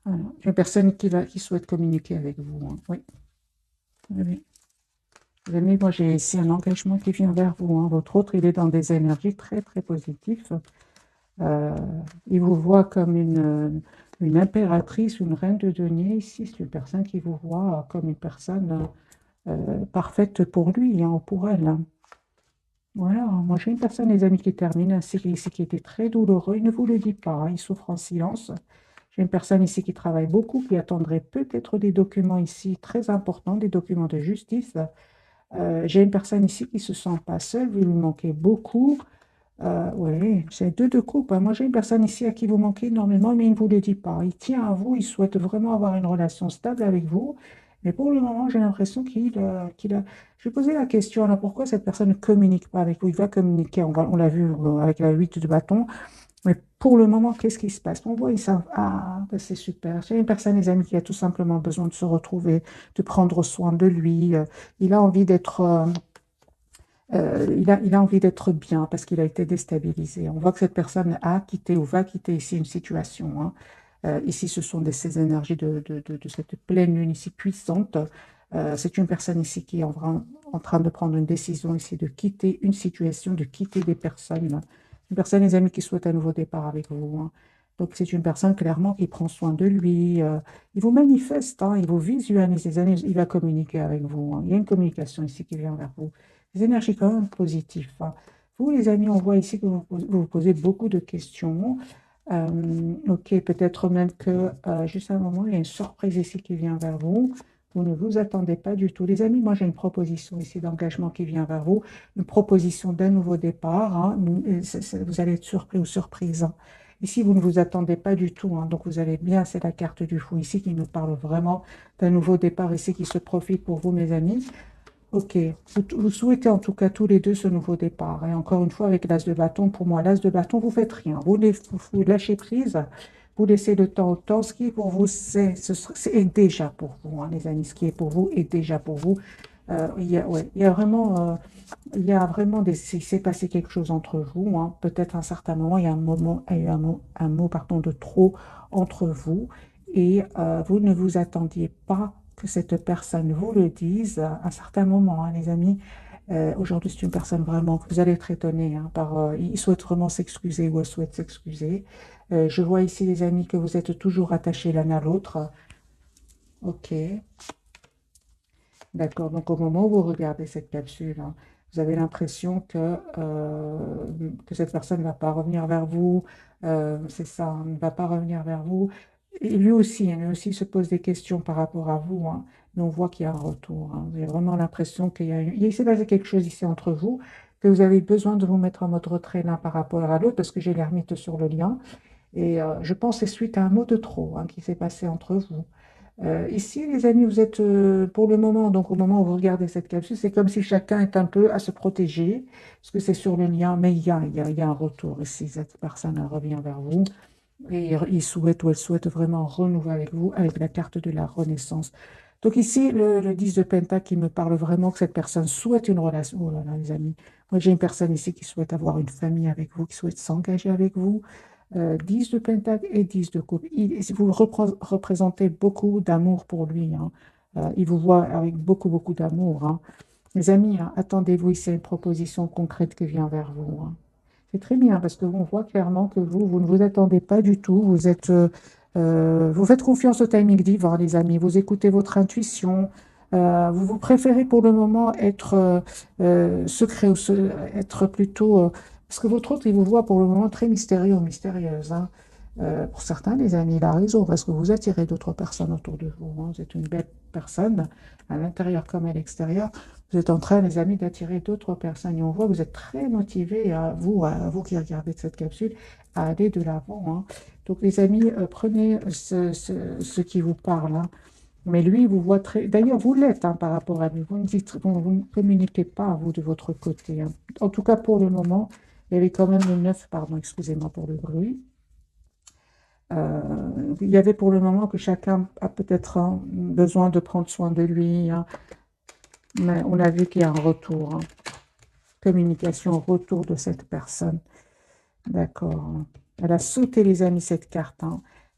Voilà. Une personne qui souhaite communiquer avec vous. Oui. Oui. Les amis, moi j'ai ici un engagement qui vient vers vous. Votre autre, il est dans des énergies très très positives. Euh, il vous voit comme une impératrice, une reine de denier. Ici, c'est une personne qui vous voit comme une personne parfaite pour lui, ou pour elle. Voilà, moi j'ai une personne, les amis, qui termine un cycle ici qui était très douloureux. Il ne vous le dit pas, il souffre en silence. J'ai une personne ici qui travaille beaucoup, qui attendrait peut-être des documents ici très importants, des documents de justice. J'ai une personne ici qui se sent pas seule, vous lui manquez beaucoup. Oui, c'est deux de coupe. Moi, j'ai une personne ici à qui vous manquez énormément, mais il ne vous le dit pas. Il tient à vous, il souhaite vraiment avoir une relation stable avec vous. Mais pour le moment, j'ai l'impression qu'il a... Je vais poser la question, alors pourquoi cette personne ne communique pas avec vous? Il va communiquer, on l'a vu avec la 8 de bâton. Mais pour le moment, qu'est-ce qui se passe? On voit, ils savent, ah, ben c'est super. J'ai une personne, les amis, qui a tout simplement besoin de se retrouver, de prendre soin de lui. Il a envie d'être... il a envie d'être bien parce qu'il a été déstabilisé. On voit que cette personne a quitté ou va quitter ici une situation. Ici, ce sont ces énergies de cette pleine lune ici puissante. C'est une personne ici qui est en train de prendre une décision ici, de quitter une situation, de quitter des personnes. Une personne, les amis, qui souhaite un nouveau départ avec vous. Donc, c'est une personne clairement qui prend soin de lui. Il vous manifeste, il vous visualise, les amis, il va communiquer avec vous. Il y a une communication ici qui vient vers vous. Des énergies quand même positives. Vous, les amis, on voit ici que vous posez beaucoup de questions. Ok, peut-être même que juste un moment, il y a une surprise ici qui vient vers vous. Vous ne vous attendez pas du tout. Les amis, moi j'ai une proposition ici d'engagement qui vient vers vous, une proposition d'un nouveau départ. Vous allez être surpris ou surprise. Ici, vous ne vous attendez pas du tout. Donc vous allez bien, c'est la carte du fou ici qui nous parle vraiment d'un nouveau départ ici qui se profite pour vous, mes amis. Ok, vous souhaitez en tout cas tous les deux ce nouveau départ. Et encore une fois, avec l'as de bâton, pour moi, l'as de bâton, vous faites rien. Vous lâchez prise, vous laissez le temps au temps. Ce qui est pour vous, c'est déjà pour vous, les amis. Ce qui est pour vous est déjà pour vous. Ouais, il y a vraiment il s'est passé quelque chose entre vous. Peut-être à un certain moment, il y a un moment, il y a un mot, pardon, de trop entre vous. Et vous ne vous attendiez pas que cette personne vous le dise à un certain moment, les amis. Aujourd'hui, c'est une personne vraiment que vous allez être étonnés il souhaite vraiment s'excuser ou elle souhaite s'excuser. Je vois ici, les amis, que vous êtes toujours attachés l'un à l'autre. Ok, d'accord. Donc, au moment où vous regardez cette capsule, vous avez l'impression que cette personne ne va pas revenir vers vous. C'est ça, ne va pas revenir vers vous. Et lui aussi se pose des questions par rapport à vous. Mais on voit qu'il y a un retour. Vous avez vraiment l'impression il s'est passé quelque chose ici entre vous, que vous avez besoin de vous mettre en mode retrait l'un par rapport à l'autre, parce que j'ai l'ermite sur le lien. Et je pense que c'est suite à un mot de trop qui s'est passé entre vous. Ici, les amis, vous êtes pour le moment, donc au moment où vous regardez cette capsule, c'est comme si chacun est un peu à se protéger, parce que c'est sur le lien, mais il y a un retour ici. Cette personne revient vers vous et il souhaite ou elle souhaite vraiment renouveler avec vous avec la carte de la renaissance. Donc ici, le 10 de Pentacle qui me parle vraiment que cette personne souhaite une relation. Oh là là, les amis. Moi, j'ai une personne ici qui souhaite avoir une famille avec vous, qui souhaite s'engager avec vous. 10 de Pentacle et 10 de coupe. Vous représentez beaucoup d'amour pour lui. Il vous voit avec beaucoup, beaucoup d'amour. Les amis, attendez-vous, c'est une proposition concrète qui vient vers vous. C'est très bien parce que on voit clairement que vous ne vous attendez pas du tout. Vous faites confiance au timing divin, les amis. Vous écoutez votre intuition. Vous préférez pour le moment être secret être plutôt. Parce que votre autre, il vous voit pour le moment très mystérieux ou mystérieuse. Pour certains, les amis, il a raison parce que vous attirez d'autres personnes autour de vous. Vous êtes une belle personne, à l'intérieur comme à l'extérieur. Vous êtes en train, les amis, d'attirer d'autres personnes. Et on voit que vous êtes très motivés, à vous qui regardez cette capsule, à aller de l'avant. Donc, les amis, prenez ce qui vous parle. Mais lui, vous voit très... D'ailleurs, vous l'êtes par rapport à lui. Vous ne communiquez pas, vous, de votre côté. En tout cas, pour le moment, il y avait quand même le 9, pardon, excusez-moi pour le bruit. Il y avait pour le moment que chacun a peut-être besoin de prendre soin de lui. Mais on a vu qu'il y a un retour. Communication, retour de cette personne. D'accord. Elle a sauté, les amis, cette carte.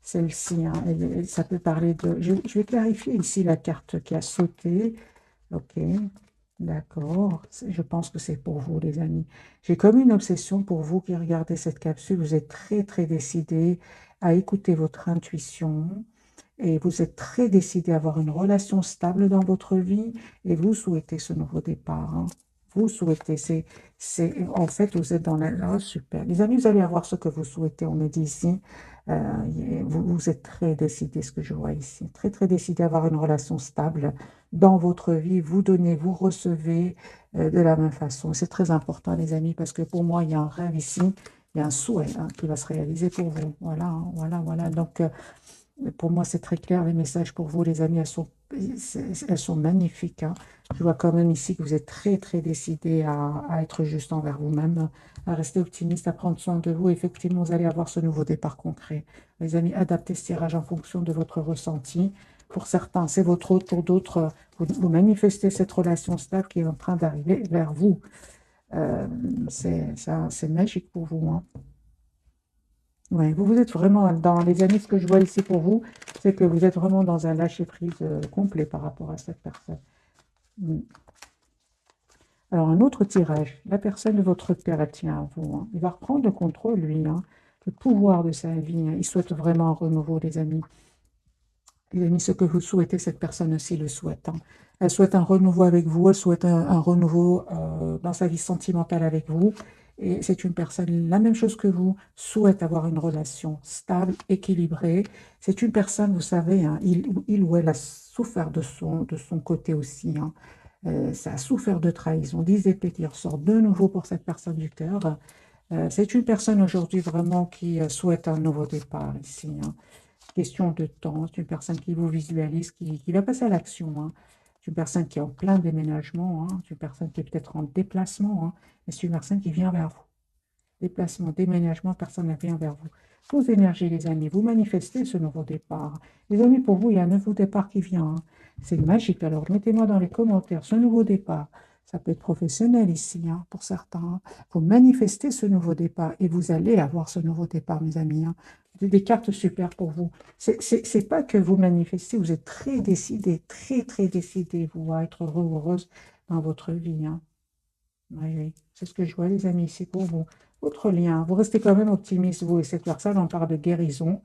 celle-ci, hein, ça peut parler de... Je vais clarifier ici la carte qui a sauté. Ok, d'accord. Je pense que c'est pour vous, les amis. J'ai comme une obsession pour vous qui regardez cette capsule. Vous êtes très, très décidés à écouter votre intuition et vous êtes très décidés à avoir une relation stable dans votre vie et vous souhaitez ce nouveau départ, hein. Vous souhaitez, en fait, vous êtes dans la... Ah, super. Les amis, vous allez avoir ce que vous souhaitez, on me dit ici. Vous êtes très décidés, ce que je vois ici. Très, très décidés à avoir une relation stable dans votre vie. Vous donnez, vous recevez de la même façon. C'est très important, les amis, parce que pour moi, il y a un rêve ici, il y a un souhait, hein, qui va se réaliser pour vous. Voilà, hein, voilà, voilà. Donc, pour moi, c'est très clair, les messages pour vous, les amis, elles sont magnifiques, hein. Je vois quand même ici que vous êtes très, très décidés à être juste envers vous-même, à rester optimiste, à prendre soin de vous. Effectivement, vous allez avoir ce nouveau départ concret. Les amis, adaptez ce tirage en fonction de votre ressenti. Pour certains, c'est votre autre. Pour d'autres, vous manifestez cette relation stable qui est en train d'arriver vers vous. Euh, c'est magique pour vous, hein. Ouais, vous êtes vraiment dans les amis, ce que je vois ici pour vous, c'est que vous êtes vraiment dans un lâcher-prise complet par rapport à cette personne. Mm. Alors, un autre tirage, la personne de votre cœur, elle tient à vous, hein. Il va reprendre le contrôle, lui, hein, le pouvoir de sa vie, hein. Il souhaite vraiment un renouveau, les amis. Les amis, ce que vous souhaitez, cette personne aussi le souhaite, hein. Elle souhaite un renouveau avec vous, elle souhaite un renouveau dans sa vie sentimentale avec vous. Et c'est une personne, la même chose que vous, souhaite avoir une relation stable, équilibrée. C'est une personne, vous savez, hein, il ou elle a souffert de son côté aussi, hein. Ça a souffert de trahison, 10 épées qui ressortent de nouveau pour cette personne du cœur. C'est une personne aujourd'hui vraiment qui souhaite un nouveau départ ici, hein. Question de temps, c'est une personne qui vous visualise, qui va passer à l'action, hein. C'est une personne qui est en plein déménagement, hein. C'est une personne qui est peut-être en déplacement, hein. Mais c'est une personne qui vient vers vous. Déplacement, déménagement, personne ne vient vers vous. Vos énergies, les amis, vous manifestez ce nouveau départ. Les amis, pour vous, il y a un nouveau départ qui vient, hein. C'est magique. Alors, mettez-moi dans les commentaires ce nouveau départ. Ça peut être professionnel ici, hein, pour certains, hein. Vous manifestez ce nouveau départ et vous allez avoir ce nouveau départ, mes amis, hein. Des cartes super pour vous. C'est pas que vous manifestez, vous êtes très décidé, très, très décidé, vous, à être heureux ou heureuse dans votre vie, hein. Oui, oui, c'est ce que je vois, les amis, c'est pour vous. Votre lien, vous restez quand même optimiste, vous et cette personne, on parle de guérison,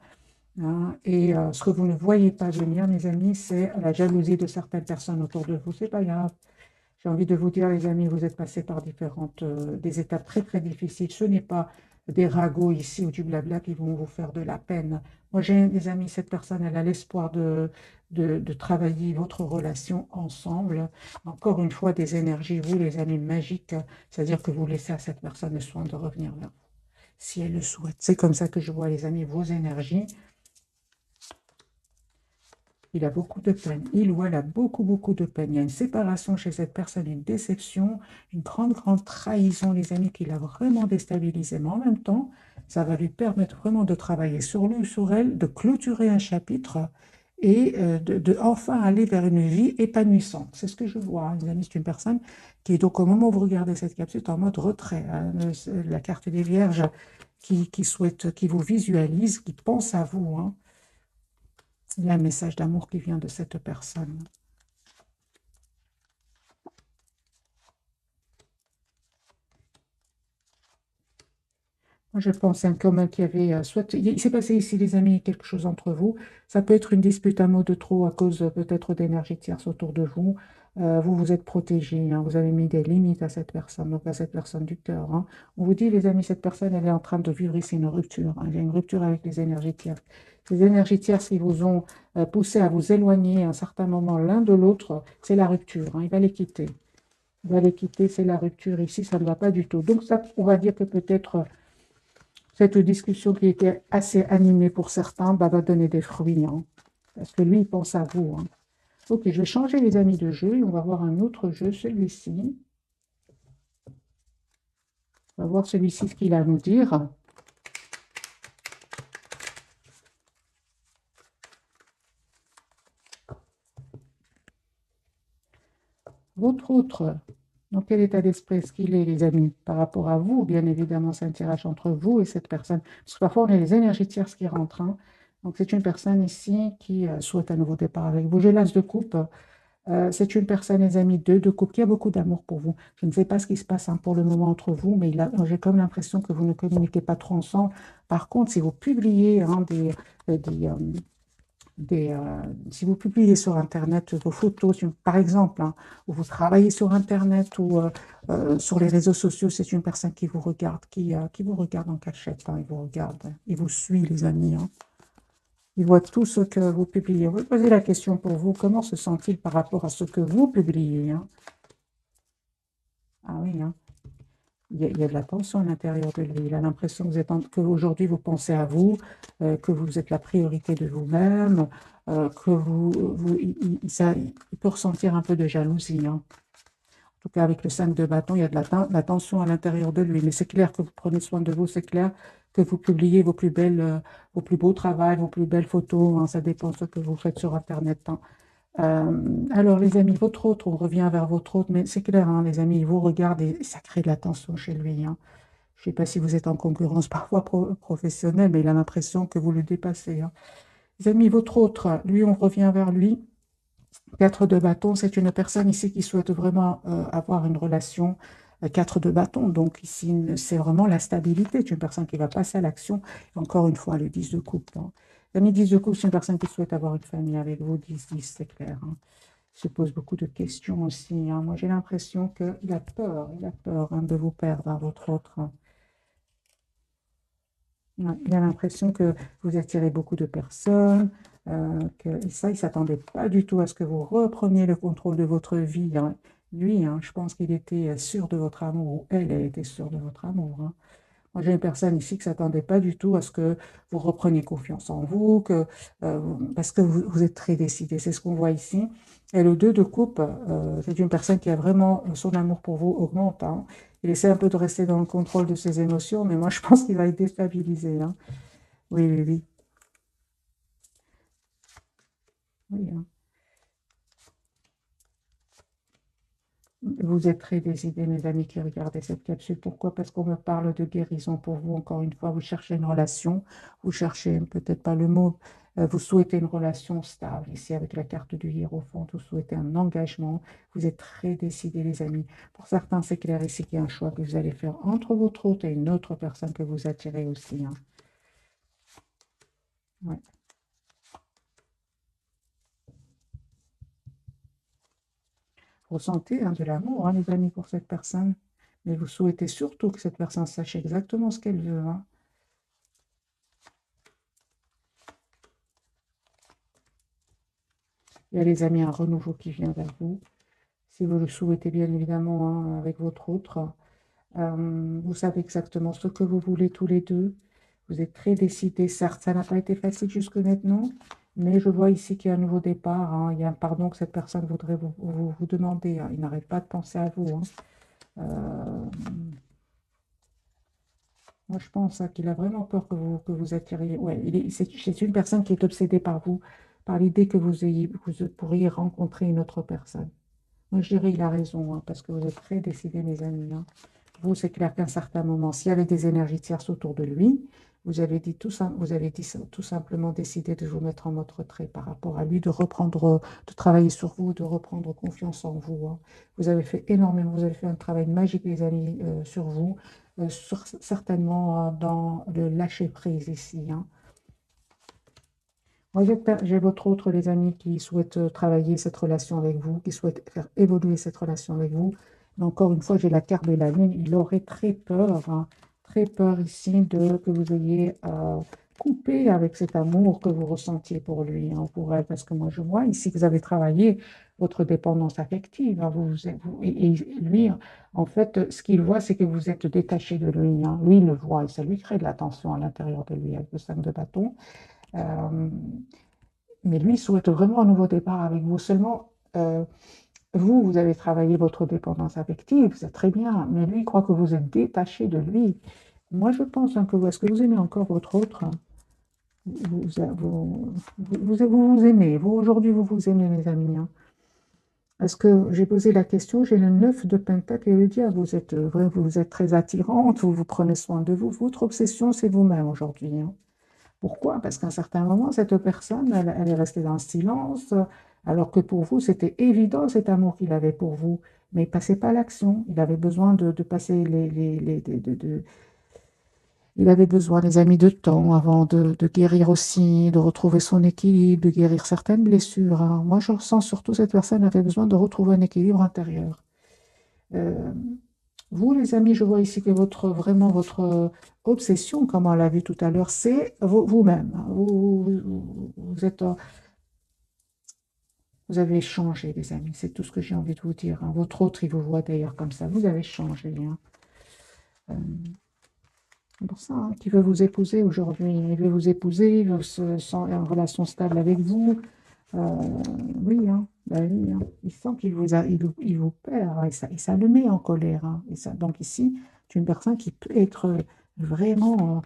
hein, et ce que vous ne voyez pas venir, mes amis, c'est la jalousie de certaines personnes autour de vous. C'est pas grave. J'ai envie de vous dire, les amis, vous êtes passés par des étapes très, très difficiles. Ce n'est pas des ragots ici ou du blabla qui vont vous faire de la peine. Moi, j'ai des amis, cette personne, elle a l'espoir de travailler votre relation ensemble. Encore une fois, des énergies, vous, les amis magiques, c'est-à-dire que vous laissez à cette personne le soin de revenir vers vous, si elle le souhaite. C'est comme ça que je vois, les amis, vos énergies. Il a beaucoup de peine. Il ou elle a beaucoup, beaucoup de peine. Il y a une séparation chez cette personne, une déception, une grande, grande trahison, les amis, qui l'a vraiment déstabilisé. Mais en même temps, ça va lui permettre vraiment de travailler sur lui ou sur elle, de clôturer un chapitre et de enfin aller vers une vie épanouissante. C'est ce que je vois, hein, les amis. C'est une personne qui est donc, au moment où vous regardez cette capsule, en mode retrait, hein. La carte des Vierges qui souhaite, qui vous visualise, qui pense à vous, hein. Il y a un message d'amour qui vient de cette personne. Moi, je pense hein, quand même qu'il y avait, soit il s'est passé ici, les amis, quelque chose entre vous. Ça peut être une dispute, un mot de trop à cause peut-être d'énergie tierce autour de vous. Vous vous êtes protégé, hein, vous avez mis des limites à cette personne, donc à cette personne du cœur, hein. On vous dit, les amis, cette personne, elle est en train de vivre ici une rupture, hein. Il y a une rupture avec les énergies tierces. Les énergies tierces qui vous ont poussé à vous éloigner à un certain moment l'un de l'autre, c'est la rupture, hein. Il va les quitter. Il va les quitter, c'est la rupture ici, ça ne va pas du tout. Donc ça, on va dire que peut-être cette discussion qui était assez animée pour certains bah, va donner des fruits, hein, parce que lui, il pense à vous, hein. Ok, je vais changer les amis de jeu et on va voir un autre jeu, celui-ci. On va voir celui-ci ce qu'il a à nous dire. Votre autre, dans quel état d'esprit est-ce qu'il est, les amis, par rapport à vous? Bien évidemment, c'est un tirage entre vous et cette personne. Parce que parfois, on a les énergies tierces qui rentrent, hein. Donc, c'est une personne ici qui souhaite un nouveau départ avec vous. J'ai l'as de coupe. C'est une personne, les amis, de couple, qui a beaucoup d'amour pour vous. Je ne sais pas ce qui se passe hein, pour le moment entre vous, mais j'ai comme l'impression que vous ne communiquez pas trop ensemble. Par contre, si vous publiez hein, des, si vous publiez sur Internet vos photos, par exemple, hein, ou vous travaillez sur Internet ou sur les réseaux sociaux, c'est une personne qui vous regarde, qui vous regarde en cachette. Hein, il vous regarde, il vous suit, les amis. Hein. Il voit tout ce que vous publiez. Vous posez la question pour vous, comment se sent-il par rapport à ce que vous publiez hein? Ah oui, hein. Il y a de la tension à l'intérieur de lui. Il a l'impression que qu'aujourd'hui vous pensez à vous, que vous êtes la priorité de vous-même, que il peut ressentir un peu de jalousie. Hein. En tout cas, avec le 5 de bâton, il y a de la tension à l'intérieur de lui. Mais c'est clair que vous prenez soin de vous, c'est clair que vous publiez vos plus belles, vos plus beaux travaux, vos plus belles photos. Hein. Ça dépend de ce que vous faites sur Internet. Hein. Alors, les amis, votre autre, on revient vers votre autre, mais c'est clair, hein, les amis, il vous regarde et ça crée de la tension chez lui. Hein. Je ne sais pas si vous êtes en concurrence parfois professionnelle, mais il a l'impression que vous le dépassez. Hein. Les amis, votre autre, lui, on revient vers lui. 4 de bâton, c'est une personne ici qui souhaite vraiment avoir une relation. 4 de bâton, donc ici, c'est vraiment la stabilité. C'est une personne qui va passer à l'action. Encore une fois, le 10 de coupe. Hein. L'ami 10 de coupe, c'est une personne qui souhaite avoir une famille avec vous. 10-10, c'est clair. Hein. Il se pose beaucoup de questions aussi. Hein. Moi, j'ai l'impression qu'il a peur hein, de vous perdre, hein, votre autre. Hein. Ouais, il a l'impression que vous attirez beaucoup de personnes, et ça, il ne s'attendait pas du tout à ce que vous repreniez le contrôle de votre vie. Hein. Lui, hein, je pense qu'il était sûr de votre amour, ou elle était sûre de votre amour. Hein. Moi, j'ai une personne ici qui ne s'attendait pas du tout à ce que vous repreniez confiance en vous, parce que vous êtes très décidé. C'est ce qu'on voit ici. Et le 2 de coupe, c'est une personne qui a vraiment son amour pour vous augmente. Hein. Il essaie un peu de rester dans le contrôle de ses émotions, mais moi, je pense qu'il va être déstabilisé. Hein. Oui, oui, oui. Oui, hein. Vous êtes très décidés, mes amis qui regardez cette capsule. Pourquoi? Parce qu'on me parle de guérison pour vous. Encore une fois, vous cherchez une relation, vous cherchez peut-être pas le mot, vous souhaitez une relation stable. Ici, avec la carte du Hiérophante, vous souhaitez un engagement. Vous êtes très décidés, les amis. Pour certains, c'est clair ici qu'il y a un choix que vous allez faire entre votre hôte et une autre personne que vous attirez aussi. Hein. Ouais. Vous ressentez hein, de l'amour, hein, les amis, pour cette personne. Mais vous souhaitez surtout que cette personne sache exactement ce qu'elle veut. Hein. Il y a les amis, un renouveau qui vient vers vous. Si vous le souhaitez, bien évidemment, hein, avec votre autre. Vous savez exactement ce que vous voulez tous les deux. Vous êtes très décidés. Certes, ça n'a pas été facile jusque maintenant, mais je vois ici qu'il y a un nouveau départ. Hein. Il y a un pardon que cette personne voudrait vous demander. Hein. Il n'arrête pas de penser à vous. Hein. Euh, Moi, je pense hein, qu'il a vraiment peur que vous attiriez. Ouais, c'est une personne qui est obsédée par vous, par l'idée que vous pourriez rencontrer une autre personne. Moi, je dirais qu'il a raison, hein, parce que vous êtes très décidés, mes amis. Hein. Vous, c'est clair qu'à un certain moment, s'il y avait des énergies tierces autour de lui, vous avez dit tout simplement décidé de vous mettre en mode retrait par rapport à lui, de reprendre, de travailler sur vous, de reprendre confiance en vous. Hein. Vous avez fait énormément, vous avez fait un travail magique, les amis, sur vous, certainement dans le lâcher-prise ici. Hein. Moi, j'ai votre autre, les amis, qui souhaitent travailler cette relation avec vous, qui souhaitent faire évoluer cette relation avec vous. Mais encore une fois, j'ai la carte de la lune. Il aurait hein, très peur ici que vous ayez coupé avec cet amour que vous ressentiez pour lui, hein, pour elle. Parce que moi, je vois ici que vous avez travaillé votre dépendance affective. Hein, et lui, en fait, ce qu'il voit, c'est que vous êtes détaché de lui. Hein. Lui, il le voit et ça lui crée de la tension à l'intérieur de lui avec le 5 de bâton. Euh, mais lui souhaite vraiment un nouveau départ avec vous. Seulement, vous avez travaillé votre dépendance affective, c'est très bien, mais lui il croit que vous êtes détaché de lui. Moi, je pense hein, est-ce que vous aimez encore votre autre? Hein. Vous aimez. Vous, aujourd'hui, vous vous aimez, mes amis. Hein. Est-ce que j'ai posé la question, j'ai le 9 de Pentacle et le diable, vous êtes très attirante, vous prenez soin de vous. Votre obsession, c'est vous-même aujourd'hui. Hein. Pourquoi? Parce qu'à un certain moment, cette personne, elle est restée dans le silence, alors que pour vous, c'était évident cet amour qu'il avait pour vous, mais il passait pas à l'action. Il avait besoin de passer il avait besoin, les amis, de temps avant de guérir aussi, de retrouver son équilibre, de guérir certaines blessures, hein. Moi, je ressens surtout cette personne avait besoin de retrouver un équilibre intérieur. Euh, Vous, les amis, je vois ici que vraiment votre obsession, comme on l'a vu tout à l'heure, c'est vous-même, hein. Vous êtes, vous avez changé, les amis. C'est tout ce que j'ai envie de vous dire, hein. Votre autre, il vous voit d'ailleurs comme ça. Vous avez changé, hein. Euh, c'est pour ça, hein, qu'il veut vous épouser aujourd'hui. Il veut vous épouser, il veut se sent en relation stable avec vous. Euh, oui, hein, bah oui, hein. Il sent il vous perd, hein, et ça le met en colère, hein. Et ça, donc ici, c'est une personne qui peut être vraiment,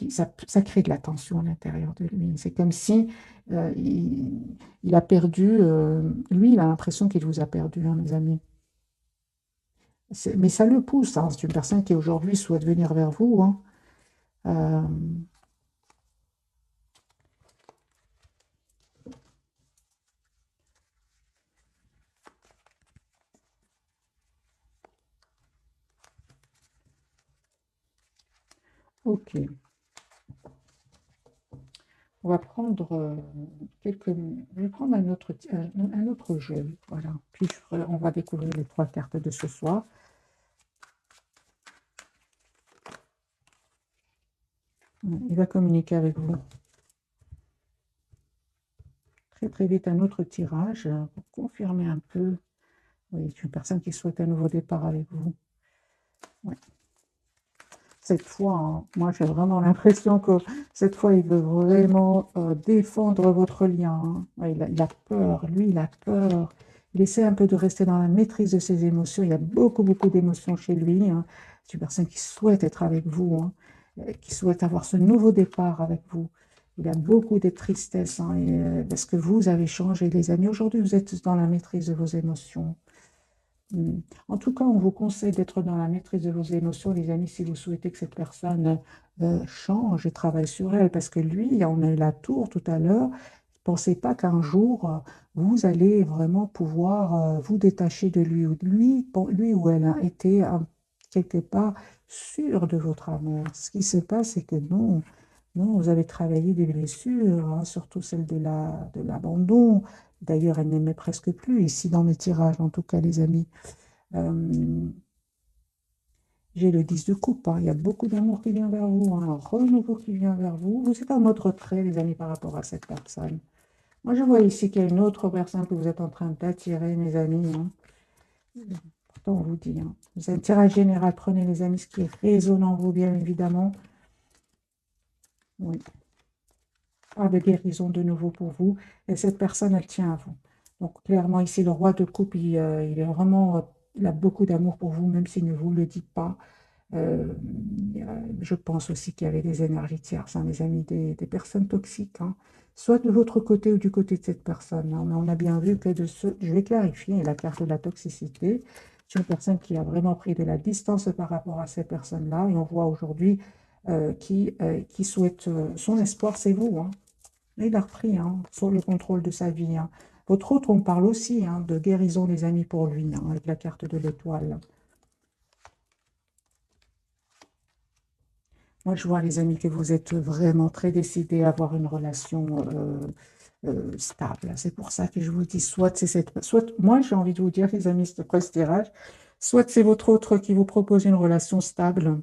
ça crée de la tension à l'intérieur de lui. C'est comme si il a perdu, lui, il a l'impression qu'il vous a perdu, hein, mes amis. Mais ça le pousse, hein. C'est une personne qui aujourd'hui souhaite venir vers vous, hein. Euh, ok. On va prendre je vais prendre un autre jeu. Voilà. Puis on va découvrir les trois cartes de ce soir. Il va communiquer avec vous très très vite un autre tirage pour confirmer un peu. Oui, c'est une personne qui souhaite un nouveau départ avec vous. Ouais. Cette fois, hein, moi j'ai vraiment l'impression que cette fois il veut vraiment défendre votre lien, hein. Ouais, il a peur, lui il a peur. Il essaie un peu de rester dans la maîtrise de ses émotions. Il y a beaucoup, beaucoup d'émotions chez lui, hein. C'est une personne qui souhaite être avec vous, hein, qui souhaite avoir ce nouveau départ avec vous. Il a beaucoup de tristesse, hein, parce que vous avez changé, les amis. Aujourd'hui, vous êtes dans la maîtrise de vos émotions. En tout cas, on vous conseille d'être dans la maîtrise de vos émotions, les amis, si vous souhaitez que cette personne change et travaille sur elle, parce que lui, on a eu la tour tout à l'heure, ne pensez pas qu'un jour, vous allez vraiment pouvoir vous détacher de lui, ou de lui, lui ou elle a été quelque part sûr de votre amour. Ce qui se passe, c'est que non, non, vous avez travaillé des blessures, hein, surtout celle de l'abandon. D'ailleurs, elle n'aimait presque plus, ici dans mes tirages, en tout cas, les amis. Euh, j'ai le 10 de coupe, hein. Il y a beaucoup d'amour qui vient vers vous, hein, un renouveau qui vient vers vous. Vous êtes en autre trait, les amis, par rapport à cette personne. Moi, je vois ici qu'il y a une autre personne que vous êtes en train d'attirer, mes amis, hein. Pourtant, on vous dit, hein. C'est un tirage général. Prenez, les amis, ce qui résonne en vous, bien évidemment. Oui. Pas de guérison de nouveau pour vous. Et cette personne, elle tient à vous. Donc, clairement, ici, le roi de coupe, il est vraiment, il a beaucoup d'amour pour vous, même s'il ne vous le dit pas. Euh, je pense aussi qu'il y avait des énergies tierces, hein, les amis, des personnes toxiques, hein, soit de votre côté ou du côté de cette personne, hein. Mais on a bien vu que je vais clarifier la carte de la toxicité. C'est une personne qui a vraiment pris de la distance par rapport à ces personnes-là. Et on voit aujourd'hui qui souhaite son espoir, c'est vous, hein. Il a repris, hein, sur le contrôle de sa vie, hein. Votre autre, on parle aussi, hein, de guérison, les amis, pour lui, hein, avec la carte de l'étoile. Moi, je vois, les amis, que vous êtes vraiment très décidés à avoir une relation stable. C'est pour ça que je vous dis, soit, moi, j'ai envie de vous dire, les amis, après ce tirage, soit c'est votre autre qui vous propose une relation stable,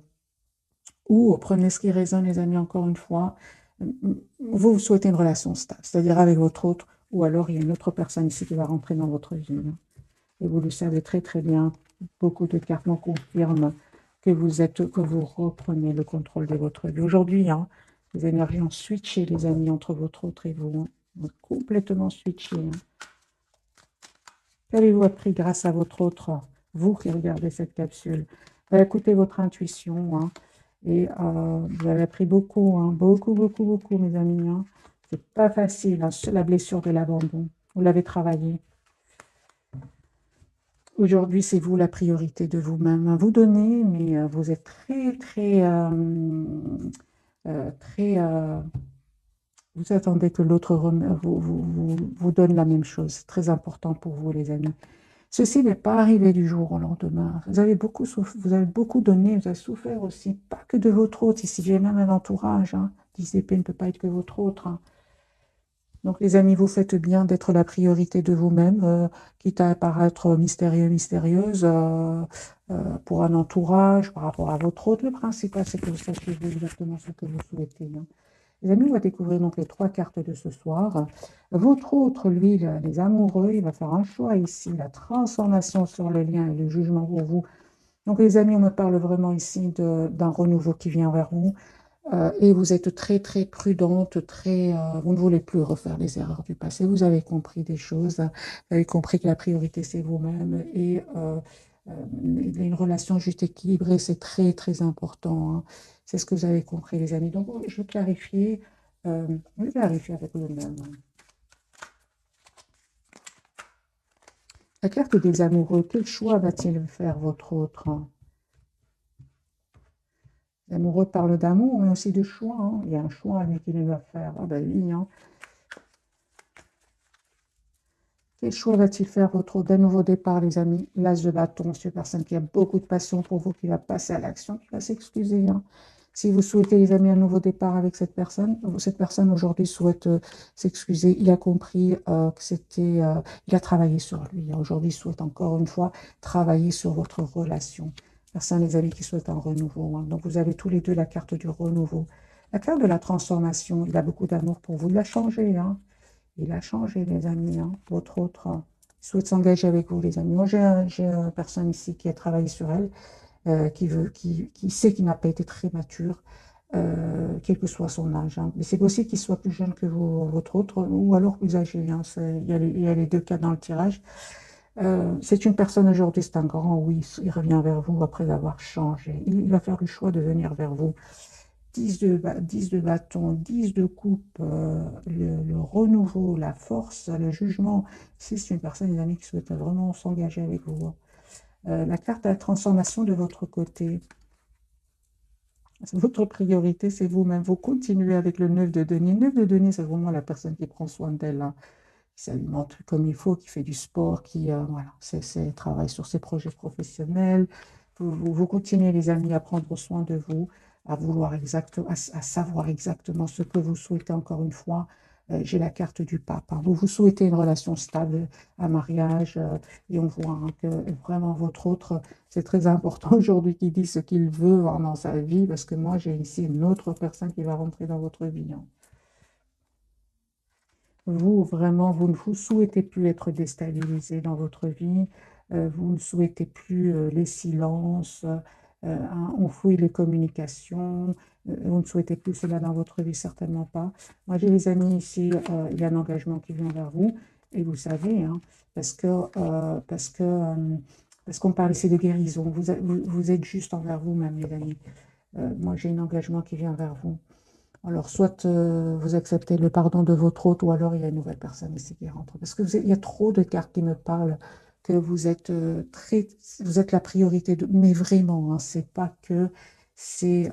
ou prenez ce qui résonne, les amis, encore une fois, vous souhaitez une relation stable, c'est-à-dire avec votre autre, ou alors il y a une autre personne ici qui va rentrer dans votre vie, hein. Et vous le savez très très bien, beaucoup de cartes me confirment que vous reprenez le contrôle de votre vie. Aujourd'hui, hein, les énergies ont switché, les amis, entre votre autre et vous, hein. Ont complètement switché, hein. Qu'avez-vous appris grâce à votre autre, vous qui regardez cette capsule? Écoutez votre intuition, hein, et vous avez appris beaucoup, hein, beaucoup, beaucoup, beaucoup, mes amis, hein. C'est pas facile, hein, la blessure de l'abandon. Vous l'avez travaillé. Aujourd'hui, c'est vous la priorité de vous-même. Vous donnez, mais vous êtes très, très très, vous attendez que l'autre vous donne la même chose. C'est très important pour vous, les amis. Ceci n'est pas arrivé du jour au lendemain. Vous avez beaucoup vous avez beaucoup donné, vous avez souffert aussi, pas que de votre autre. Ici, j'ai même un entourage. Hein. 10 épées ne peut pas être que votre autre. Hein. Donc, les amis, vous faites bien d'être la priorité de vous-même, quitte à paraître mystérieux, mystérieuse pour un entourage, par rapport à votre autre. Le principal, c'est que vous sachiez exactement ce que vous souhaitez. Hein. Les amis, on va découvrir donc les 3 cartes de ce soir. Votre autre, lui, les amoureux, il va faire un choix ici, la transformation sur le lien et le jugement pour vous. Donc, les amis, on me parle vraiment ici d'un renouveau qui vient vers vous. Et vous êtes très, très prudente, vous ne voulez plus refaire les erreurs du passé. Vous avez compris des choses, vous avez compris que la priorité, c'est vous-même. Et une relation juste équilibrée, c'est très, très important. Hein. C'est ce que vous avez compris, les amis. Donc, je vais clarifier, avec vous-même. La carte des amoureux, quel choix va-t-il faire votre autre? Hein? L'amoureux parle d'amour, mais aussi de choix. Hein. Il y a un choix, lui, qu'il va faire. Ah ben oui, hein. Quel choix va-t-il faire votre d'un nouveau départ, les amis? L'as de bâton, c'est une personne qui a beaucoup de passion pour vous, qui va passer à l'action, qui va s'excuser. Hein. Si vous souhaitez, les amis, un nouveau départ avec cette personne aujourd'hui souhaite s'excuser. Il a compris que c'était... il a travaillé sur lui. Aujourd'hui, il souhaite encore une fois travailler sur votre relation. Personne, les amis, qui souhaite un renouveau. Hein. Donc, vous avez tous les deux la carte du renouveau. La carte de la transformation, il a beaucoup d'amour pour vous. Il a changé, hein. Il a changé, les amis. Hein. Votre autre souhaite s'engager avec vous, les amis. Moi, j'ai une personne ici qui a travaillé sur elle, qui sait qu'il n'a pas été très mature, quel que soit son âge. Hein. Mais c'est possible qu'il soit plus jeune que vous, votre autre, ou alors plus âgé. Hein. Il y a les deux cas dans le tirage. C'est une personne aujourd'hui, c'est un grand oui. Il revient vers vous après avoir changé. Il va faire le choix de venir vers vous. 10 de bâton, 10 de coupe, le renouveau, la force, le jugement. Si c'est une personne, les amis, qui souhaite vraiment s'engager avec vous. La carte à la transformation de votre côté. Votre priorité, c'est vous-même. Vous continuez avec le 9 de denier. Le 9 de denier, c'est vraiment la personne qui prend soin d'elle, hein, qui s'alimente comme il faut, qui fait du sport, qui voilà, travaille sur ses projets professionnels. Vous continuez, les amis, à prendre soin de vous, à vouloir à savoir exactement ce que vous souhaitez. Encore une fois, j'ai la carte du pape. Hein. Vous souhaitez une relation stable, un mariage, et on voit hein, que vraiment votre autre, c'est très important aujourd'hui qu'il dit ce qu'il veut hein, dans sa vie, parce que moi, j'ai ici une autre personne qui va rentrer dans votre vie. Hein. Vous, vraiment, vous ne vous souhaitez plus être déstabilisé dans votre vie, vous ne souhaitez plus les silences, on fouille les communications, vous ne souhaitez plus cela dans votre vie, certainement pas. Moi, j'ai des amis ici, il y a un engagement qui vient vers vous, et vous savez, hein, parce que, parce que, parce qu'on parle ici de guérison, vous êtes juste envers vous-même, les amis. Moi, j'ai un engagement qui vient vers vous. Alors, soit vous acceptez le pardon de votre hôte, ou alors il y a une nouvelle personne ici qui rentre. Parce que il y a trop de cartes qui me parlent que vous êtes vous êtes la priorité de, mais vraiment, hein, c'est pas que, c'est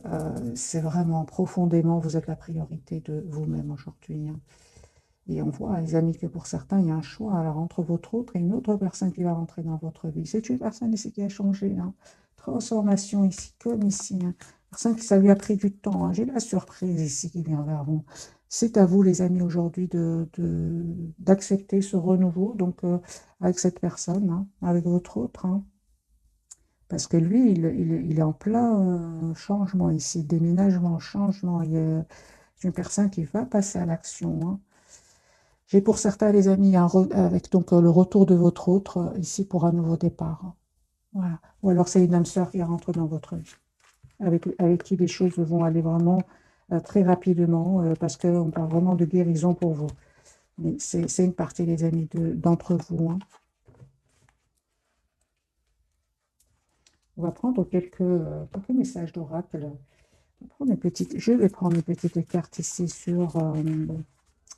vraiment profondément, vous êtes la priorité de vous-même aujourd'hui. Hein. Et on voit, les amis, que pour certains, il y a un choix alors, entre votre autre et une autre personne qui va rentrer dans votre vie. C'est une personne ici qui a changé. Hein. Transformation ici, comme ici. Hein. Personne qui ça lui a pris du temps. Hein. J'ai la surprise ici qui vient vers vous. C'est à vous, les amis, aujourd'hui d'accepter ce renouveau, donc avec cette personne, hein, avec votre autre. Hein. Parce que lui, il est en plein changement ici, déménagement, changement. C'est une personne qui va passer à l'action. Hein. J'ai pour certains, les amis, avec donc le retour de votre autre ici pour un nouveau départ. Hein. Voilà. Ou alors c'est une âme sœur qui rentre dans votre vie, avec qui les choses vont aller vraiment très rapidement, parce qu'on parle vraiment de guérison pour vous. Mais c'est une partie, les amis, d'entre vous. Hein. On va prendre quelques messages d'oracle. Je vais prendre une petite carte ici sur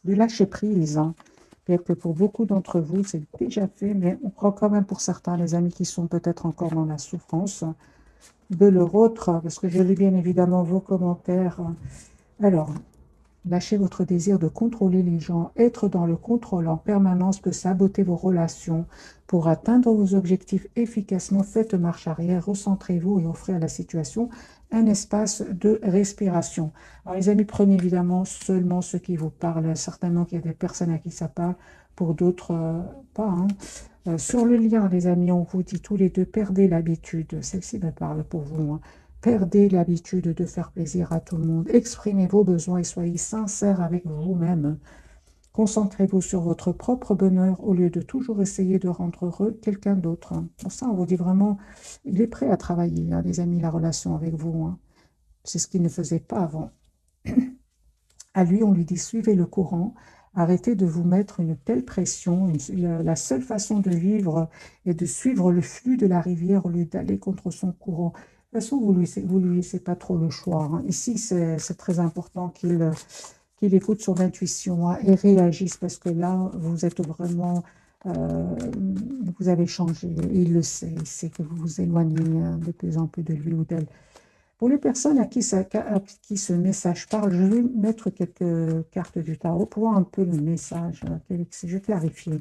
du lâcher-prise. Hein. Peut-être que pour beaucoup d'entre vous, c'est déjà fait, mais on prend quand même pour certains, les amis qui sont peut-être encore dans la souffrance, de leur autre, parce que je lis bien évidemment vos commentaires. Alors, lâchez votre désir de contrôler les gens. Être dans le contrôle en permanence peut saboter vos relations. Pour atteindre vos objectifs efficacement, faites marche arrière, recentrez-vous et offrez à la situation un espace de respiration. Alors, les amis, prenez évidemment seulement ceux qui vous parlent. Certainement qu'il y a des personnes à qui ça parle, pour d'autres, pas, hein. Sur le lien, les amis, on vous dit tous les deux, perdez l'habitude. Celle-ci me parle pour vous, hein. Perdez l'habitude de faire plaisir à tout le monde. Exprimez vos besoins et soyez sincères avec vous-même. Concentrez-vous sur votre propre bonheur au lieu de toujours essayer de rendre heureux quelqu'un d'autre. Pour ça, on vous dit vraiment, il est prêt à travailler, hein, les amis, la relation avec vous, hein. C'est ce qu'il ne faisait pas avant. À lui, on lui dit, suivez le courant, arrêtez de vous mettre une telle pression. La seule façon de vivre est de suivre le flux de la rivière au lieu d'aller contre son courant. De toute façon, vous lui laissez pas trop le choix, hein. Ici, c'est très important qu'il écoute son intuition, hein, et réagisse parce que là, vous êtes vraiment, euh, vous avez changé. Il le sait, il sait que vous vous éloignez, de plus en plus de lui ou d'elle. Pour les personnes à qui ce message parle, je vais mettre quelques cartes du tarot pour voir un peu le message, je vais clarifier.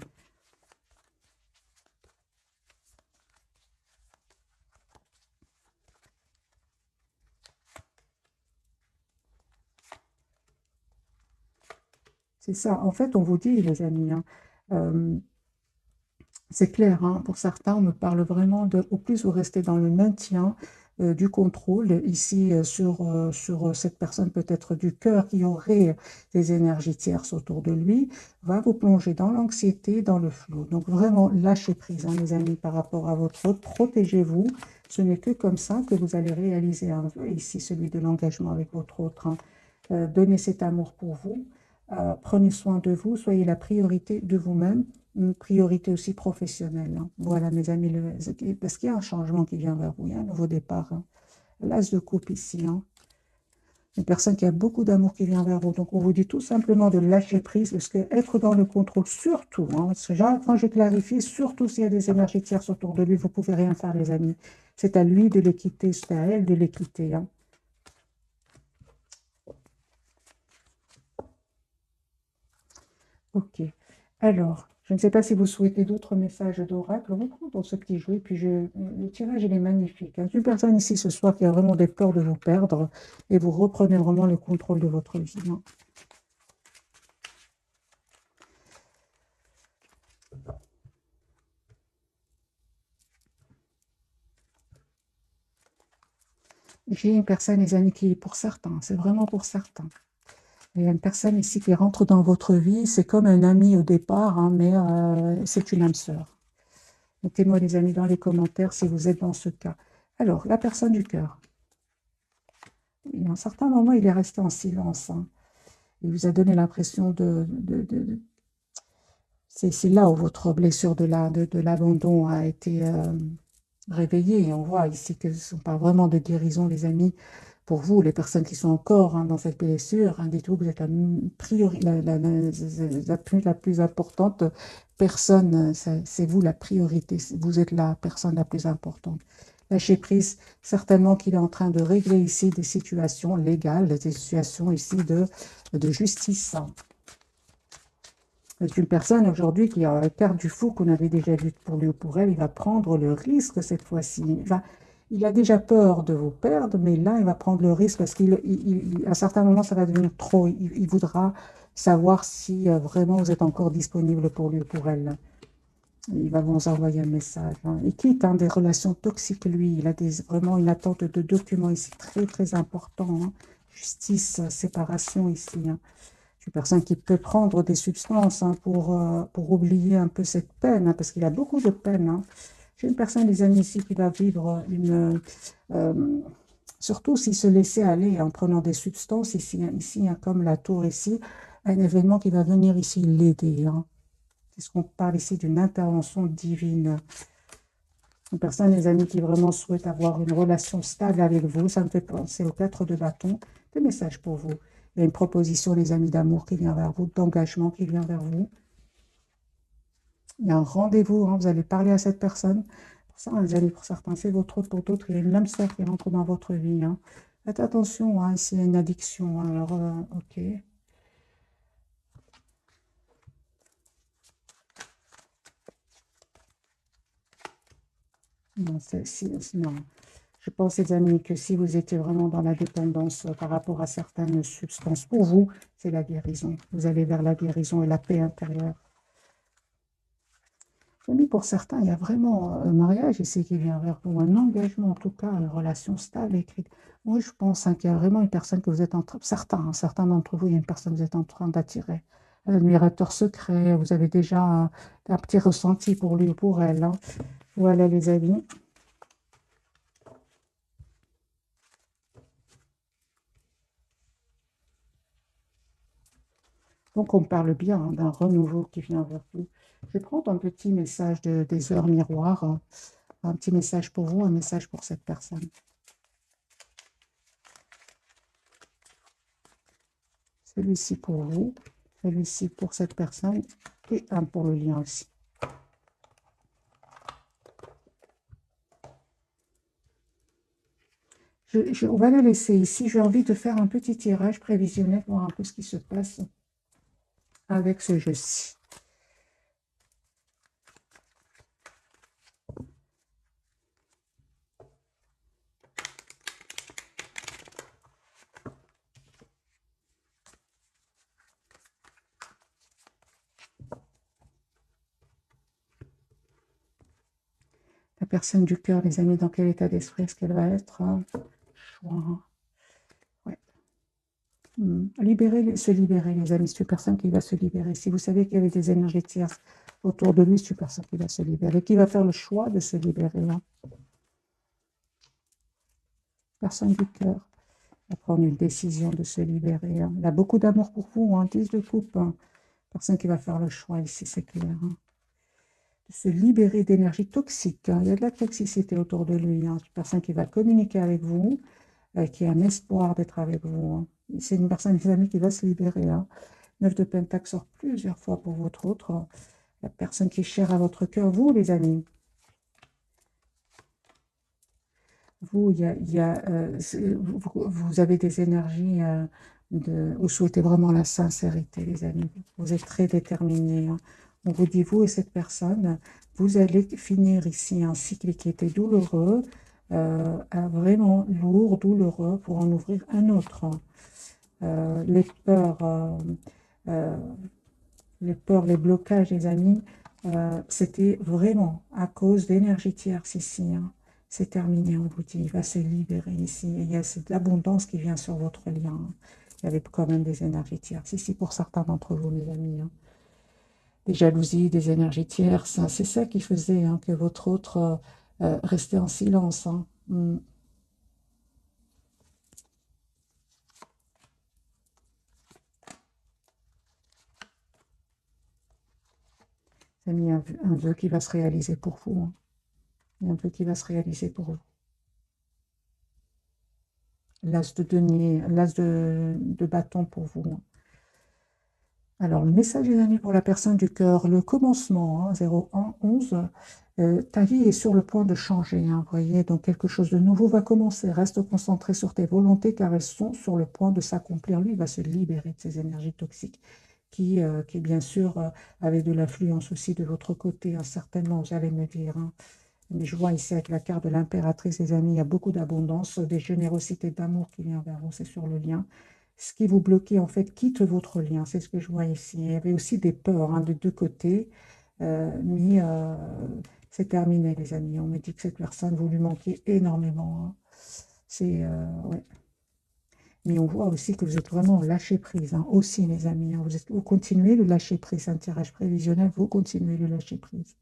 C'est ça. En fait, on vous dit, les amis, hein, euh, c'est clair, hein, pour certains, on me parle vraiment de, au plus vous restez dans le maintien, du contrôle, ici, sur cette personne peut-être du cœur qui aurait des énergies tierces autour de lui, va vous plonger dans l'anxiété, dans le flou. Donc vraiment, lâchez prise, hein, les amis, par rapport à votre autre, protégez-vous. Ce n'est que comme ça que vous allez réaliser un vœu, ici celui de l'engagement avec votre autre, hein. Donnez cet amour pour vous. Prenez soin de vous, soyez la priorité de vous-même, une priorité aussi professionnelle, hein. Voilà, mes amis, parce qu'il y a un changement qui vient vers vous, il y a un nouveau départ, hein. L'as de coupe ici, hein. Une personne qui a beaucoup d'amour qui vient vers vous. Donc, on vous dit tout simplement de lâcher prise, parce que être dans le contrôle, surtout, hein, parce que quand je clarifie, surtout s'il y a des énergies tierces autour de lui, vous ne pouvez rien faire, les amis. C'est à lui de les quitter, c'est à elle de les quitter, hein. Ok. Alors, je ne sais pas si vous souhaitez d'autres messages d'oracle. Reprendre ce petit jeu. Et puis, le tirage, il est magnifique, hein. Une personne ici ce soir qui a vraiment des peurs de vous perdre et vous reprenez vraiment le contrôle de votre vie, hein. J'ai une personne, les amis, qui, pour certains, c'est vraiment pour certains. Il y a une personne ici qui rentre dans votre vie. C'est comme un ami au départ, hein, mais c'est une âme sœur. Mettez-moi, les amis, dans les commentaires si vous êtes dans ce cas. Alors, la personne du cœur. À un certain moment, il est resté en silence, hein. Il vous a donné l'impression c'est là où votre blessure de l'abandon a été réveillée. Et on voit ici que ce ne sont pas vraiment de guérison, les amis. Pour vous, les personnes qui sont encore, hein, dans cette blessure, hein, dites-vous que vous êtes la plus importante personne. C'est vous la priorité. Vous êtes la personne la plus importante. Lâchez prise, certainement qu'il est en train de régler ici des situations légales, des situations ici de justice. C'est une personne aujourd'hui qui a la carte du fou qu'on avait déjà vue pour lui ou pour elle. Il va prendre le risque cette fois-ci. Il a déjà peur de vous perdre, mais là, il va prendre le risque parce qu'à certains moments, ça va devenir trop. Il voudra savoir si vraiment vous êtes encore disponible pour lui ou pour elle. Il va vous envoyer un message, hein. Il quitte, hein, des relations toxiques, lui. Il a vraiment une attente de documents ici très, très important, hein. Justice, séparation ici, hein. Une personne qui peut prendre des substances, hein, pour oublier un peu cette peine, hein, parce qu'il a beaucoup de peine, hein. J'ai une personne, des amis ici, qui va vivre euh, surtout s'il se laissait aller en prenant des substances, ici, hein, comme la tour ici, un événement qui va venir ici l'aider, hein. C'est ce qu'on parle ici d'une intervention divine. Une personne, les amis, qui vraiment souhaite avoir une relation stable avec vous, ça me fait penser aux 4 de bâton. Des messages pour vous. Il y a une proposition, les amis, d'amour qui vient vers vous, d'engagement qui vient vers vous. Il y a un rendez-vous, hein, vous allez parler à cette personne. Pour ça, vous allez, pour certains, c'est votre autre, pour d'autres, il y a une âme sœur qui rentre dans votre vie, hein. Faites attention, hein, s'il y a une addiction. Alors, ok. Non, non. Je pense, les amis, que si vous étiez vraiment dans la dépendance par rapport à certaines substances, pour vous, c'est la guérison. Vous allez vers la guérison et la paix intérieure. Mais pour certains, il y a vraiment un mariage ici qui vient vers vous, un engagement, en tout cas, une relation stable, écrite. Moi, je pense, hein, qu'il y a vraiment une personne que vous êtes en train, certains, hein, certains d'entre vous, il y a une personne que vous êtes en train d'attirer. Un admirateur secret, vous avez déjà un petit ressenti pour lui ou pour elle, hein. Voilà, les amis. Donc, on parle bien, hein, d'un renouveau qui vient vers vous. Je vais prendre un petit message des heures miroirs, hein. Un petit message pour vous, un message pour cette personne. Celui-ci pour vous, celui-ci pour cette personne et un pour le lien aussi. On va le laisser ici. J'ai envie de faire un petit tirage prévisionnel, voir un peu ce qui se passe avec ce jeu-ci. La personne du cœur, les amis, dans quel état d'esprit est-ce qu'elle va être? Choix. Ouais. Se libérer, les amis. C'est une personne qui va se libérer. Si vous savez qu'il y avait des énergies tierces autour de lui, c'est une personne qui va se libérer, qui va faire le choix de se libérer, hein. Personne du cœur va prendre une décision de se libérer, hein. Il a beaucoup d'amour pour vous, hein. 10 de coupe, hein. Personne qui va faire le choix ici, c'est clair, hein. De se libérer d'énergie toxique, hein. Il y a de la toxicité autour de lui, hein. C'est une personne qui va communiquer avec vous, qui a un espoir d'être avec vous, hein. C'est une personne, une amie qui va se libérer, hein. 9 de Pentacle sort plusieurs fois pour votre autre, hein. La personne qui est chère à votre cœur, vous, les amis. Vous, vous avez des énergies, vous souhaitez vraiment la sincérité, les amis. Vous êtes très déterminés, hein. On vous dit, vous et cette personne, vous allez finir ici un cycle qui était douloureux, vraiment lourd, douloureux, pour en ouvrir un autre, hein. Les peurs, euh, les peurs, les blocages, les amis, c'était vraiment à cause d'énergie tierce ici, hein. C'est terminé, on vous dit, il va se libérer ici. Et il y a cette abondance qui vient sur votre lien, hein. Il y avait quand même des énergies tierces ici pour certains d'entre vous, mes amis, hein. Des jalousies, des énergies tierces, hein. C'est ça qui faisait, hein, que votre autre restait en silence, hein. C'est mis un vœu qui va se réaliser pour vous, hein. Un vœu qui va se réaliser pour vous. L'as de denier, l'as de bâton pour vous, hein. Alors, le message des amis pour la personne du cœur, le commencement, hein, 0111, ta vie est sur le point de changer, hein, vous voyez, donc quelque chose de nouveau va commencer. Reste concentré sur tes volontés car elles sont sur le point de s'accomplir. Lui, il va se libérer de ces énergies toxiques qui bien sûr, avaient de l'influence aussi de votre côté, hein, certainement, vous allez me dire, hein. Mais je vois ici avec la carte de l'impératrice, les amis, il y a beaucoup d'abondance, des générosités d'amour qui vient vers vous, c'est sur le lien. Ce qui vous bloquait, en fait, quitte votre lien, c'est ce que je vois ici. Il y avait aussi des peurs, hein, de deux côtés, mais c'est terminé, les amis. On me dit que cette personne, vous lui manquez énormément, hein. C'est, ouais. Mais on voit aussi que vous êtes vraiment lâché prise, hein, aussi, les amis, hein. Vous continuez le lâcher prise, un tirage prévisionnel, vous continuez le lâcher prise.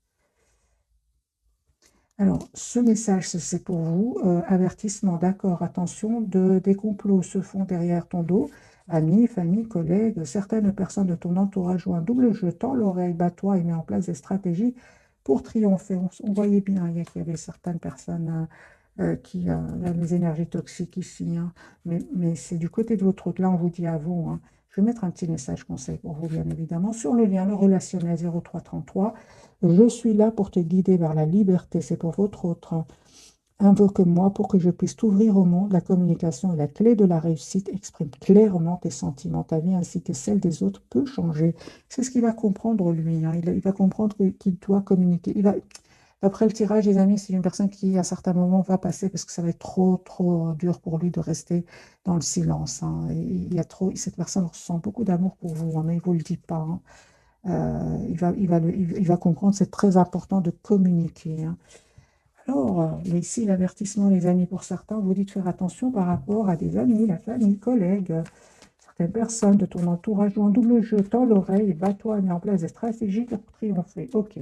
Alors, ce message, c'est pour vous. Avertissement, d'accord, attention, des complots se font derrière ton dos. Amis, famille, collègues, certaines personnes de ton entourage jouent un double jeu. Tends l'oreille, bats-toi et mets en place des stratégies pour triompher. On voyait bien qu'il y avait certaines personnes qui ont les énergies toxiques ici, hein. Mais c'est du côté de votre autre. Là, on vous dit à vous, hein. Je vais mettre un petit message conseil pour vous, bien évidemment, sur le lien, le relationnel 0333. Je suis là pour te guider vers la liberté. C'est pour votre autre. Invoque-moi pour que je puisse t'ouvrir au monde. La communication est la clé de la réussite. Exprime clairement tes sentiments. Ta vie ainsi que celle des autres peut changer. C'est ce qu'il va comprendre, lui, hein. Il va comprendre qu'il doit communiquer. Après le tirage, les amis, c'est une personne qui, à certains moments, va passer parce que ça va être trop, trop dur pour lui de rester dans le silence, hein. Et cette personne ressent beaucoup d'amour pour vous, hein, mais il ne vous le dit pas, hein. Il va comprendre, c'est très important de communiquer, hein. Alors, ici, l'avertissement, les amis, pour certains, vous dit de faire attention par rapport à des amis, la famille, collègues, certaines personnes de ton entourage jouent un double jeu, tends l'oreille et bats-toi à mettre en place des stratégies pour triompher. Ok.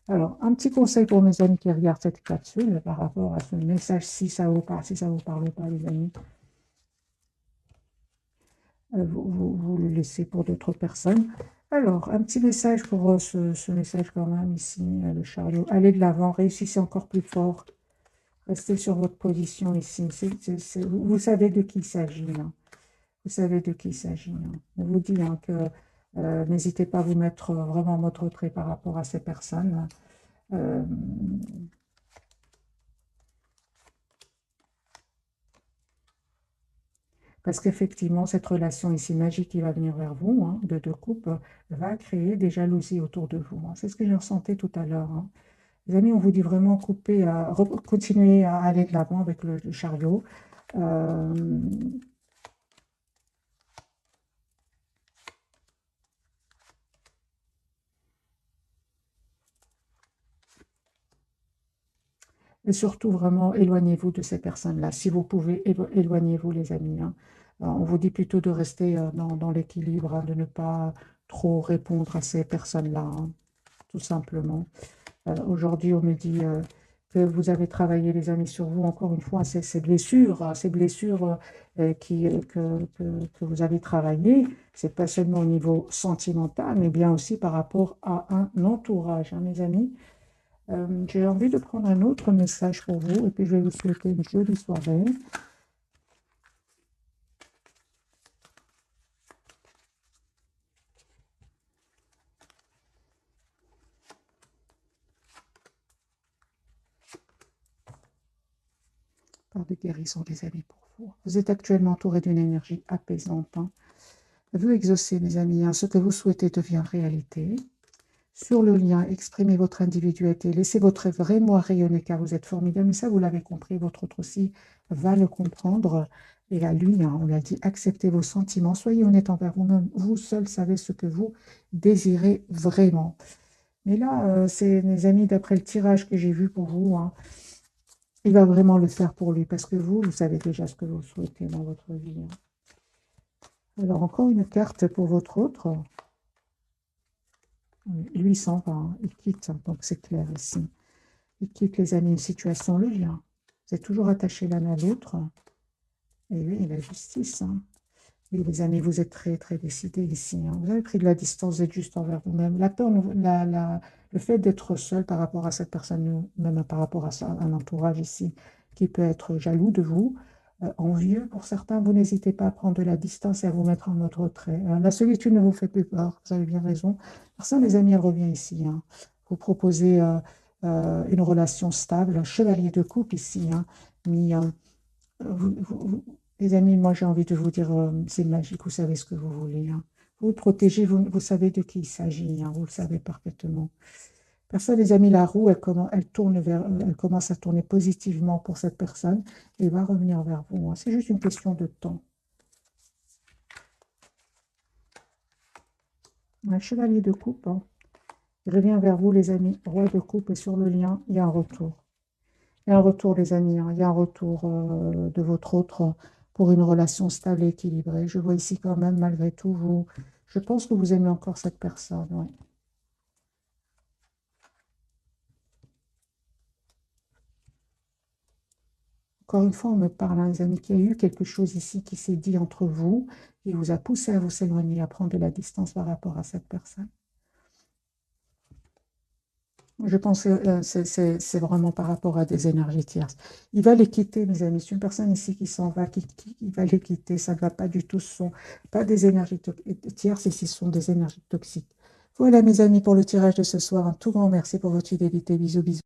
Alors, un petit conseil pour mes amis qui regardent cette capsule par rapport à ce message, si ça vous parle, si ça vous parle pas, les amis, vous le laissez pour d'autres personnes. Alors, un petit message pour ce message quand même ici, le chariot. Allez de l'avant, réussissez encore plus fort. Restez sur votre position ici. Vous savez de qui il s'agit, hein. Vous savez de qui il s'agit, hein. On vous dit, hein, que n'hésitez pas à vous mettre vraiment en mode retrait par rapport à ces personnes. Euh, Parce qu'effectivement, cette relation ici magique qui va venir vers vous, hein, de deux couples, va créer des jalousies autour de vous, hein. C'est ce que j'ai ressenti tout à l'heure, hein. Les amis, on vous dit vraiment continuer à aller de l'avant avec le chariot. Euh, Et surtout, vraiment, éloignez-vous de ces personnes-là. Si vous pouvez, éloignez-vous, les amis, hein. On vous dit plutôt de rester dans l'équilibre, hein, de ne pas trop répondre à ces personnes-là, hein, tout simplement. Aujourd'hui, on me dit que vous avez travaillé, les amis, sur vous, encore une fois, ces blessures que vous avez travaillées, c'est pas seulement au niveau sentimental, mais bien aussi par rapport à un entourage, hein, mes amis. J'ai envie de prendre un autre message pour vous et puis je vais vous souhaiter une jolie soirée. Par de guérison, les amis, pour vous. Vous êtes actuellement entouré d'une énergie apaisante, hein. Vous exaucez, mes amis, hein, ce que vous souhaitez devient réalité. Sur le lien, exprimez votre individualité, laissez votre vrai moi rayonner car vous êtes formidable. Mais ça, vous l'avez compris, votre autre aussi va le comprendre. Et la lune, hein, on l'a dit, acceptez vos sentiments, soyez honnête envers vous-même. Vous seul savez ce que vous désirez vraiment. Mais là, c'est mes amis, d'après le tirage que j'ai vu pour vous, hein, il va vraiment le faire pour lui parce que vous savez déjà ce que vous souhaitez dans votre vie, hein. Alors, encore une carte pour votre autre. Lui, il s'en va, hein, il quitte, hein, donc c'est clair ici. Il quitte, les amis, une situation, le lien. Vous êtes toujours attachés l'un à l'autre. Et oui, la justice, hein. Oui, les amis, vous êtes très, très décidés ici, hein. Vous avez pris de la distance, vous êtes juste envers vous-même. La peur, le fait d'être seul par rapport à cette personne, même par rapport à un entourage ici, qui peut être jaloux de vous, envieux pour certains, vous n'hésitez pas à prendre de la distance et à vous mettre en mode retrait. La solitude ne vous fait plus peur, vous avez bien raison. Personne, les amis, elle revient ici, hein. Vous proposez une relation stable, un chevalier de coupe ici, hein. Mais, les amis, moi j'ai envie de vous dire, c'est magique, vous savez ce que vous voulez, hein. Vous vous protégez, vous savez de qui il s'agit, hein, vous le savez parfaitement. Personne, les amis, la roue, elle commence à tourner positivement pour cette personne et va revenir vers vous, hein. C'est juste une question de temps. Un chevalier de coupe, hein, il revient vers vous, les amis. Roi de coupe et sur le lien, il y a un retour. Il y a un retour, les amis, hein. Il y a un retour de votre autre pour une relation stable et équilibrée. Je vois ici quand même, malgré tout, je pense que vous aimez encore cette personne, ouais. Encore une fois, on me parle, hein, les amis, qu'il y a eu quelque chose ici qui s'est dit entre vous, qui vous a poussé à vous éloigner, à prendre de la distance par rapport à cette personne. Je pense que c'est vraiment par rapport à des énergies tierces. Il va les quitter, mes amis. C'est une personne ici qui s'en va, qui va les quitter. Ça ne va pas du tout. Ce sont pas des énergies tierces, ici, ce sont des énergies toxiques. Voilà, mes amis, pour le tirage de ce soir. Un tout grand merci pour votre fidélité. Bisous, bisous.